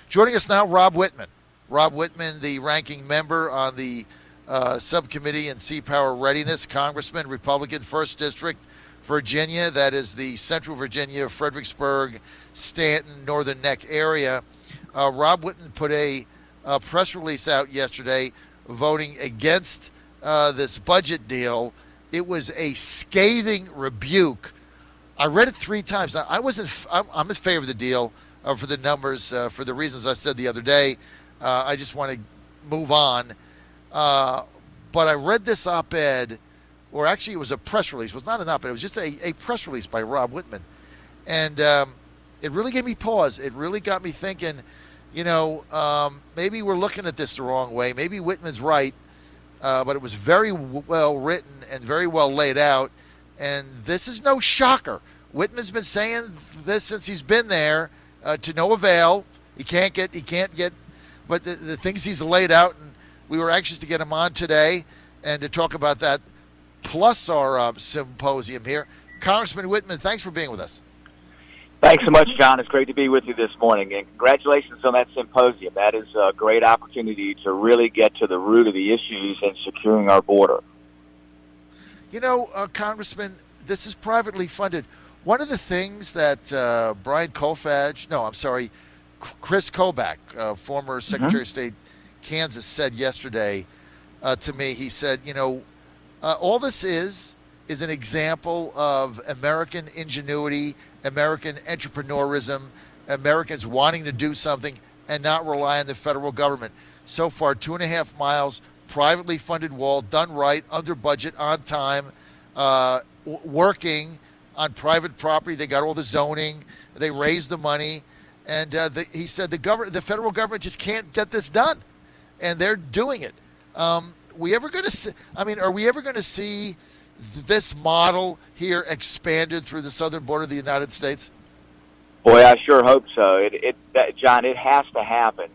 Joining us now, Rob Wittman. Rob Wittman, the ranking member on the subcommittee in Sea Power Readiness, Congressman, Republican, 1st District, Virginia. That is the Central Virginia, Fredericksburg, Stanton, Northern Neck area. Rob Wittman put a press release out yesterday voting against this budget deal. It was a scathing rebuke. I read it 3 times. Now, I'm in favor of the deal for the numbers, for the reasons I said the other day. I just want to move on. But I read this op-ed, or actually it was a press release. It was not an op-ed. It was just a press release by Rob Wittman. And it really gave me pause. It really got me thinking, maybe we're looking at this the wrong way. Maybe Wittman's right. But it was very well written and very well laid out. And this is no shocker. Wittman's been saying this since he's been there, to no avail. He can't get, but the things he's laid out, and we were anxious to get him on today and to talk about that, plus our symposium here. Congressman Wittman, thanks for being with us. Thanks so much, John. It's great to be with you this morning, and congratulations on that symposium. That is a great opportunity to really get to the root of the issues in securing our border. Congressman, this is privately funded. One of the things that Chris Kobach, former Secretary of State, Kansas, said yesterday to me, he said, all this is an example of American ingenuity, American entrepreneurism, Americans wanting to do something and not rely on the federal government. So far, 2.5 miles, privately funded wall, done right, under budget, on time, working on private property. They got all the zoning. They raised the money. And he said the federal government just can't get this done. And they're doing it. Are we ever going to see this model here expanded through the southern border of the United States? Boy, I sure hope so. John, it has to happen.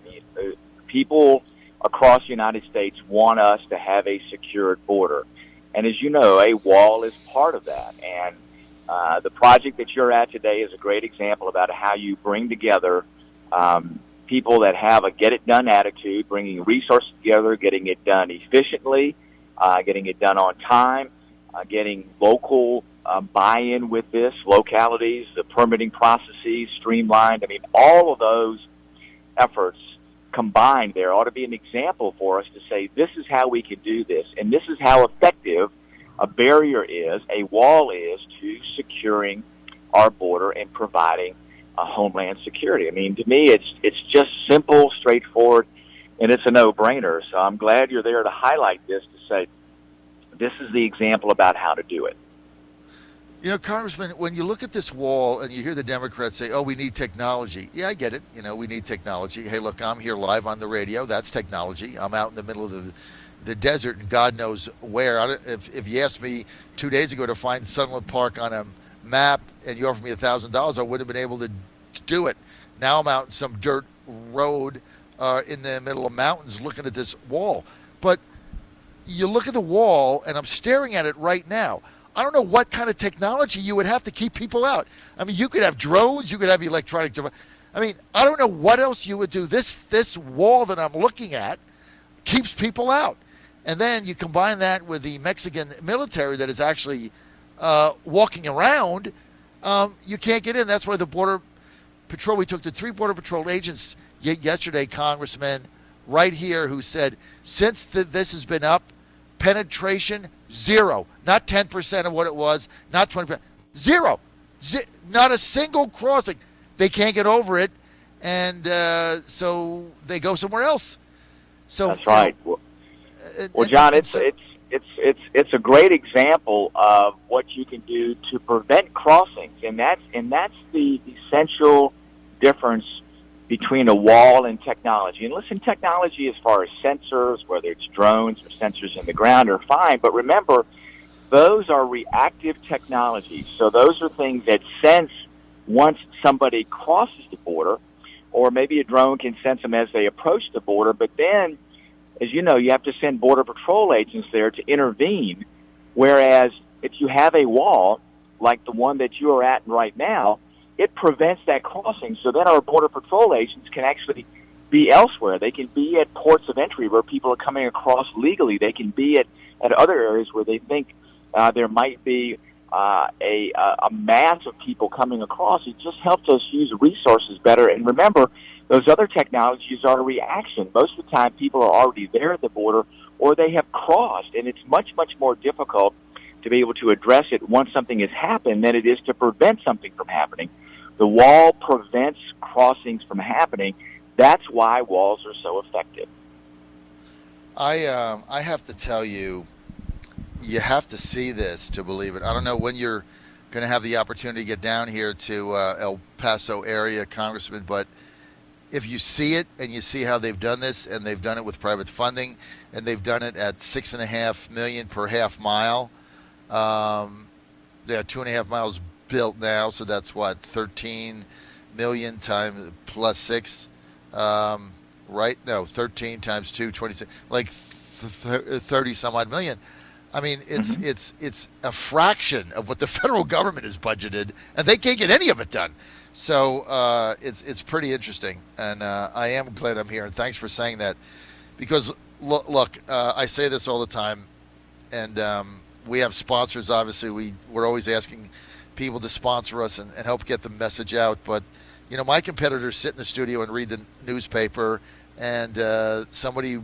People across the United States want us to have a secured border. And as you know, a wall is part of that. And the project that you're at today is a great example about how you bring together people that have a get-it-done attitude, bringing resources together, getting it done efficiently, getting it done on time, getting local buy-in with this, localities, the permitting processes streamlined. I mean, all of those efforts combined there ought to be an example for us to say, this is how we can do this, and this is how effective a barrier is, a wall is, to securing our border and providing homeland security. I mean, to me, it's just simple, straightforward, and it's a no-brainer. So I'm glad you're there to highlight this, to say, this is the example about how to do it. Congressman, when you look at this wall and you hear the Democrats say, we need technology. Yeah, I get it. We need technology. Hey, look, I'm here live on the radio. That's technology. I'm out in the middle of the desert and God knows where. If you asked me 2 days ago to find Sunland Park on a map and you offered me $1,000, I wouldn't have been able to do it. Now I'm out in some dirt road in the middle of mountains looking at this wall. But you look at the wall, and I'm staring at it right now. I don't know what kind of technology you would have to keep people out. I mean, you could have drones, you could have electronic devices. I mean, I don't know what else you would do. This wall that I'm looking at keeps people out. And then you combine that with the Mexican military that is actually walking around, you can't get in. That's why the Border Patrol, we took the 3 Border Patrol agents yesterday, Congressman, right here, who said, since this has been up, penetration, 0. Not 10% of what it was, not 20%. 0. Not a single crossing. They can't get over it, and so they go somewhere else. So that's right. Well, John, it's a great example of what you can do to prevent crossings, and that's the essential difference between a wall and technology. And listen, technology as far as sensors, whether it's drones or sensors in the ground, are fine. But remember, those are reactive technologies. So those are things that sense once somebody crosses the border, or maybe a drone can sense them as they approach the border. But then, as you know, you have to send Border Patrol agents there to intervene. Whereas if you have a wall, like the one that you are at right now, it prevents that crossing. So then our Border Patrol agents can actually be elsewhere. They can be at ports of entry where people are coming across legally. They can be at other areas where they think there might be a mass of people coming across. It just helps us use resources better. And remember, those other technologies are a reaction. Most of the time, people are already there at the border, or they have crossed, and it's much, much more difficult to be able to address it once something has happened than it is to prevent something from happening. The wall prevents crossings from happening. That's why walls are so effective. I have to tell you, you have to see this to believe it. I don't know when you're going to have the opportunity to get down here to El Paso area, Congressman, but if you see it and you see how they've done this, and they've done it with private funding, and they've done it at $6.5 million per half mile. They are 2.5 miles built now, so that's what, 13 million times plus 6, right? No, 13 times 2, 26, like 30 some odd million. I mean, it's a fraction of what the federal government has budgeted, and they can't get any of it done. So it's pretty interesting, and I am glad I'm here, and thanks for saying that, because look, I say this all the time, and we have sponsors. Obviously, we're always asking people to sponsor us and help get the message out. But you know, my competitors sit in the studio and read the newspaper, and somebody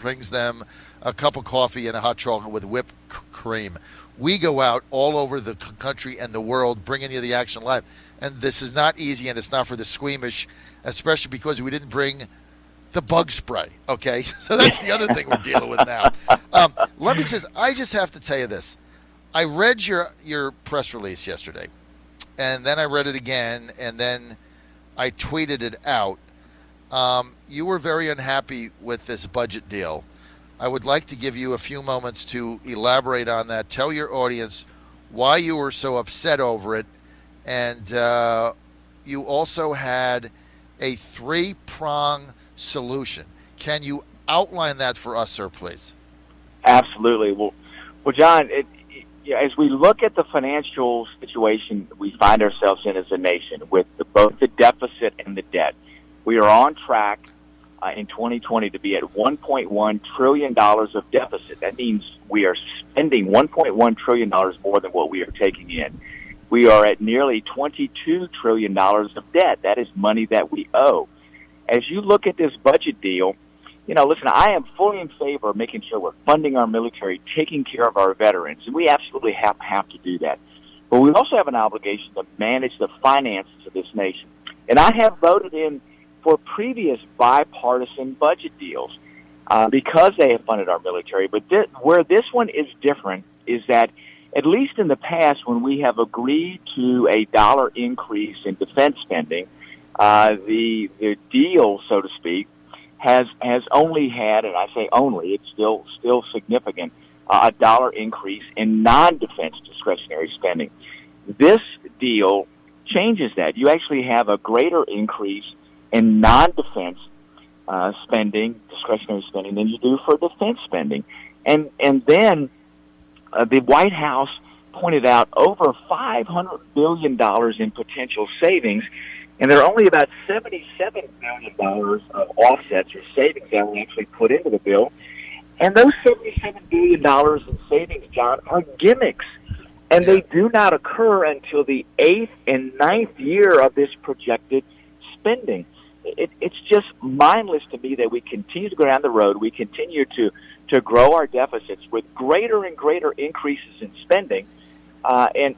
brings them a cup of coffee and a hot chocolate with whipped cream. We go out all over the country and the world bringing you the action live. And this is not easy, and it's not for the squeamish, especially because we didn't bring the bug spray, okay? So that's the other thing we're dealing with now. I just have to tell you this. I read your press release yesterday, and then I read it again, and then I tweeted it out. You were very unhappy with this budget deal. I would like to give you a few moments to elaborate on that. Tell your audience why you were so upset over it. And you also had a 3-prong solution. Can you outline that for us, sir, please? Absolutely. Well, John, as we look at the financial situation we find ourselves in as a nation with both the deficit and the debt, we are on track in 2020 to be at $1.1 trillion of deficit. That means we are spending $1.1 trillion more than what we are taking in. We are at nearly $22 trillion of debt. That is money that we owe. As you look at this budget deal, listen, I am fully in favor of making sure we're funding our military, taking care of our veterans, and we absolutely have to do that. But we also have an obligation to manage the finances of this nation. And I have voted in for previous bipartisan budget deals because they have funded our military. But where this one is different is that, at least in the past, when we have agreed to a dollar increase in defense spending, the deal, so to speak, has only had, and I say only, it's still significant, a dollar increase in non-defense discretionary spending. This deal changes that. You actually have a greater increase in non-defense spending, discretionary spending, than you do for defense spending. And then the White House pointed out over $500 billion in potential savings, and there are only about $77 billion of offsets or savings that were actually put into the bill. And those $77 billion in savings, John, are gimmicks. And they do not occur until the 8th and 9th year of this projected spending. It's just mindless to me that we continue to go down the road. We continue to grow our deficits with greater and greater increases in spending, and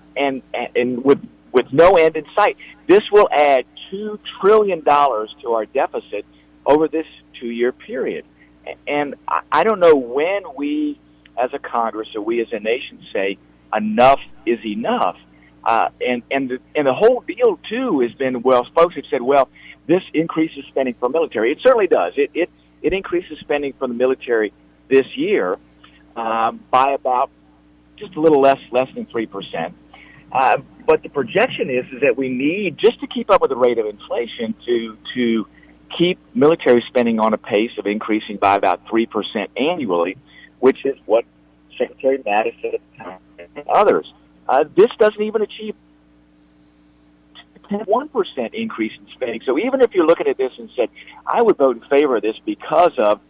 with no end in sight. This will add $2 trillion to our deficit over this 2-year period. And I don't know when we, as a Congress or we as a nation, say enough is enough. And the whole deal too has been, well, folks have said, well, this increases spending for military. It certainly does. It increases spending for the military this year by about just a little less than 3%. But the projection is that we need, just to keep up with the rate of inflation, to keep military spending on a pace of increasing by about 3% annually, which is what Secretary Mattis said at the time and others. This doesn't even achieve 1% increase in spending. So even if you're looking at this and said, I would vote in favor of this because of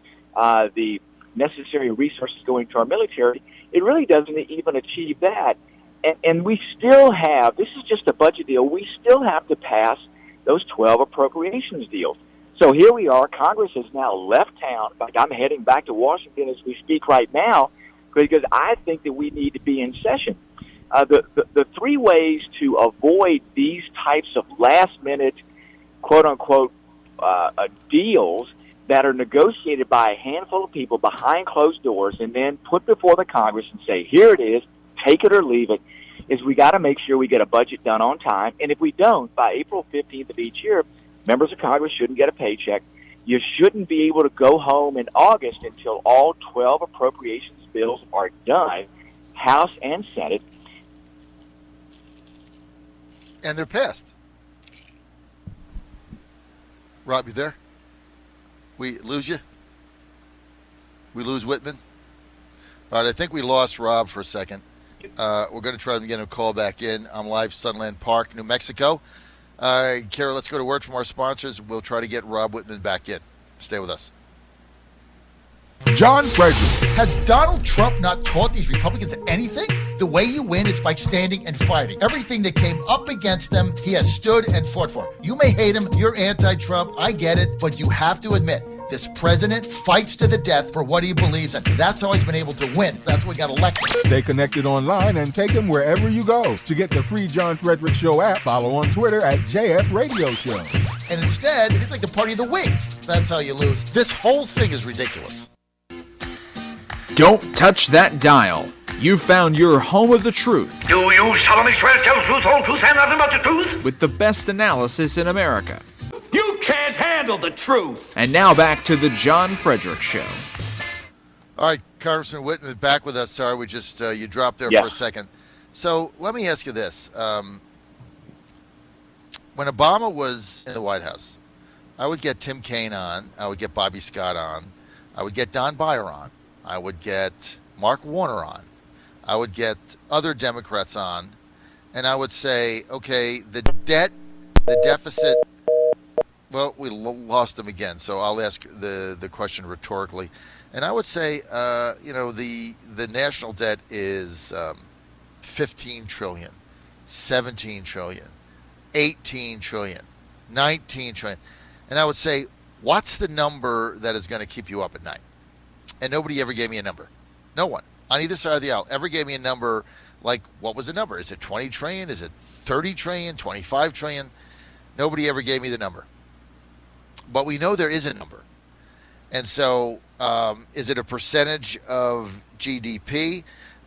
the necessary resources going to our military, it really doesn't even achieve that. And we still have, this is just a budget deal, we still have to pass those 12 appropriations deals. So here we are, Congress has now left town. In fact, I'm heading back to Washington as we speak right now because I think that we need to be in session. The three ways to avoid these types of last-minute, quote-unquote, deals that are negotiated by a handful of people behind closed doors and then put before the Congress and say, here it is, take it or leave it, is we got to make sure we get a budget done on time. And if we don't, by April 15th of each year, members of Congress shouldn't get a paycheck. You shouldn't be able to go home in August until all 12 appropriations bills are done, House and Senate. And they're passed. Rob, you there? We lose you? We lose Wittman? All right, I think we lost Rob for a second. We're going to try to get a call back in. I'm live, Sunland Park, New Mexico. Kara, let's go to word from our sponsors. We'll try to get Rob Wittman back in. Stay with us. John Fredericks. Has Donald Trump not taught these Republicans anything? The way you win is by standing and fighting. Everything that came up against him, he has stood and fought for. You may hate him, you're anti-Trump, I get it, but you have to admit, this president fights to the death for what he believes in. That's how he's been able to win. That's what he got elected. Stay connected online and take him wherever you go. To get the free John Fredericks Show app, follow on Twitter at JF Radio Show. And instead, it's like the party of the Whigs. That's how you lose. This whole thing is ridiculous. Don't touch that dial. You found your home of the truth. Do you solemnly swear to tell the truth, whole truth, and nothing but the truth? With the best analysis in America. You can't handle the truth. And now back to the John Fredericks Show. All right, Congressman Wittman, back with us. Sorry, we just you dropped there for a second. So let me ask you this. When Obama was in the White House, I would get Tim Kaine on. I would get Bobby Scott on. I would get Don Beyer on. I would get Mark Warner on. I would get other Democrats on. And I would say, okay, the deficit, well, we lost them again. So I'll ask the question rhetorically. And I would say, the national debt is 15 trillion, 17 trillion, 18 trillion, 19 trillion. And I would say, what's the number that is going to keep you up at night? And nobody ever gave me a number. No one on either side of the aisle ever gave me a number like, what was the number? Is it 20 trillion? Is it 30 trillion? 25 trillion? Nobody ever gave me the number. But we know there is a number. And so is it a percentage of GDP?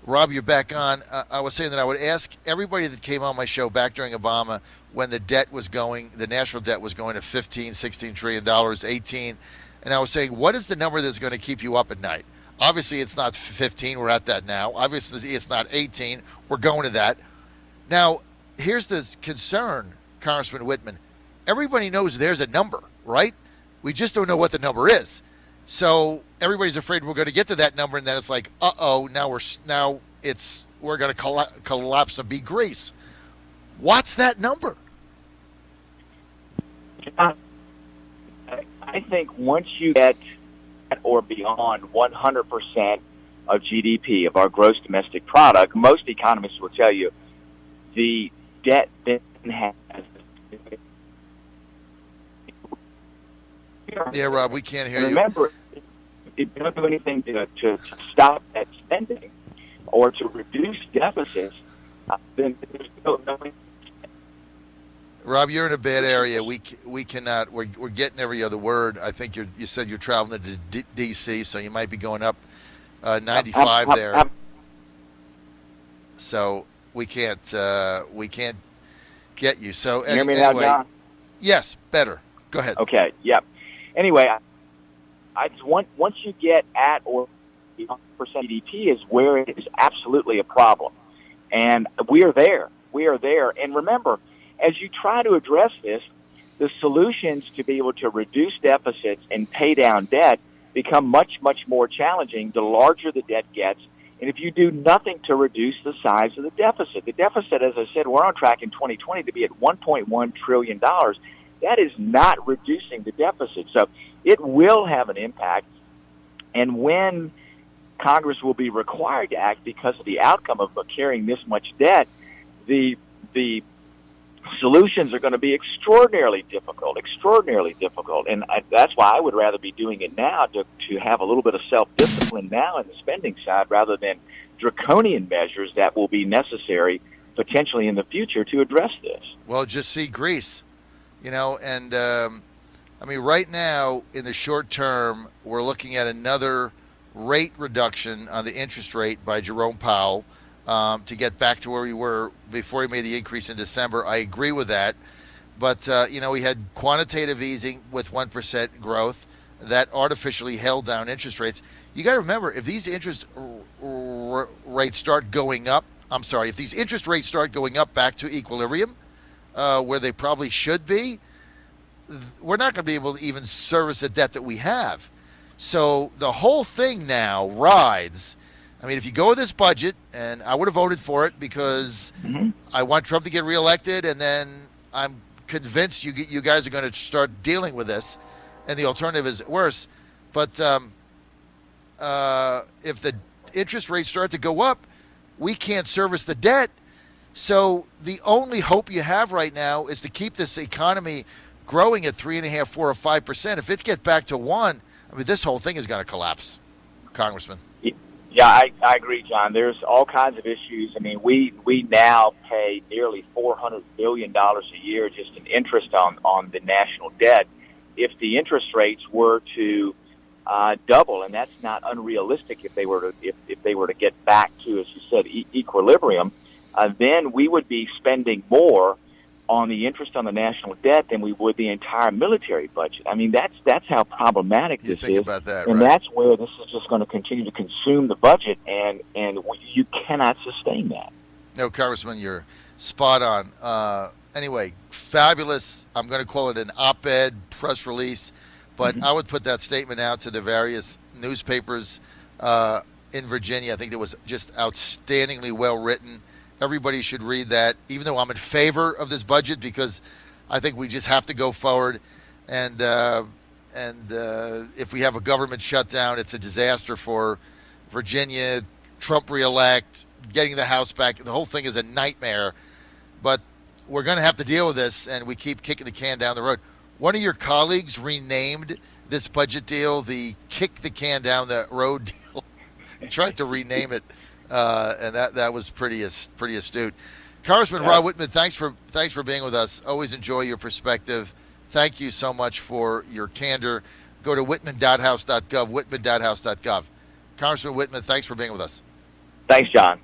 Rob, you're back on. I was saying that I would ask everybody that came on my show back during Obama when the national debt was going to 15, 16 trillion dollars, 18. And I was saying, what is the number that's going to keep you up at night? Obviously, it's not 15. We're at that now. Obviously, it's not 18. We're going to that. Now, here's the concern, Congressman Wittman. Everybody knows there's a number, right? We just don't know what the number is. So everybody's afraid we're going to get to that number, and then it's like, now we're going to collapse and be Greece. What's that number? I think once you get or beyond 100% of GDP, of our gross domestic product, most economists will tell you the debt then has. Yeah, Rob, we can't hear you. Remember, if you don't do anything to stop that spending or to reduce deficits, then there's no. Rob, you're in a bad area. We cannot. We're getting every other word. I think you said you're traveling to D.C., so you might be going up 95 there. So we can't get you. So you hear me now, John? Yes, better. Go ahead. Okay. Yep. Anyway, I just once you get at or 100% GDP is where it is absolutely a problem, and we are there. We are there. And remember, as you try to address this, the solutions to be able to reduce deficits and pay down debt become much, much more challenging the larger the debt gets and if you do nothing to reduce the size of the deficit, as I said, we're on track in 2020 to be at $1.1 trillion. That is not reducing the deficit. So it will have an impact. And when Congress will be required to act because of the outcome of carrying this much debt, the solutions are going to be extraordinarily difficult. And that's why I would rather be doing it now to have a little bit of self-discipline now in the spending side rather than draconian measures that will be necessary potentially in the future to address this. Well, just see Greece, and right now in the short term, we're looking at another rate reduction on the interest rate by Jerome Powell to get back to where we were before he made the increase in December. I agree with that. But, we had quantitative easing with 1% growth that artificially held down interest rates. You got to remember, if these interest rates start going up, if these interest rates start going up back to equilibrium, where they probably should be, we're not going to be able to even service the debt that we have. So the whole thing now rides. If you go with this budget, and I would have voted for it because I want Trump to get reelected, and then I'm convinced you guys are going to start dealing with this, and the alternative is worse. But if the interest rates start to go up, we can't service the debt. So the only hope you have right now is to keep this economy growing at 3.5%, 4%, or 5%. If it gets back to 1%, this whole thing is going to collapse, Congressman. Yeah, I agree, John. There's all kinds of issues. We now pay nearly $400 billion a year just in interest on the national debt. If the interest rates were to double, and that's not unrealistic if they were to get back to, as you said, equilibrium, then we would be spending more on the interest on the national debt than we would the entire military budget. That's how problematic this is. About that, and right? That's where this is just going to continue to consume the budget, and you cannot sustain that. No, Congressman, you're spot on. Anyway, fabulous. I'm going to call it an op-ed press release, but I would put that statement out to the various newspapers in Virginia. I think it was just outstandingly well written. Everybody should read that, even though I'm in favor of this budget, because I think we just have to go forward. And if we have a government shutdown, it's a disaster for Virginia. Trump reelect, getting the House back. The whole thing is a nightmare. But we're going to have to deal with this, and we keep kicking the can down the road. One of your colleagues renamed this budget deal the kick the can down the road deal. He tried to rename it. And that was pretty astute. Congressman Rob Wittman, thanks for being with us. Always enjoy your perspective. Thank you so much for your candor. Go to whitman.house.gov, whitman.house.gov. Congressman Wittman, thanks for being with us. Thanks, John.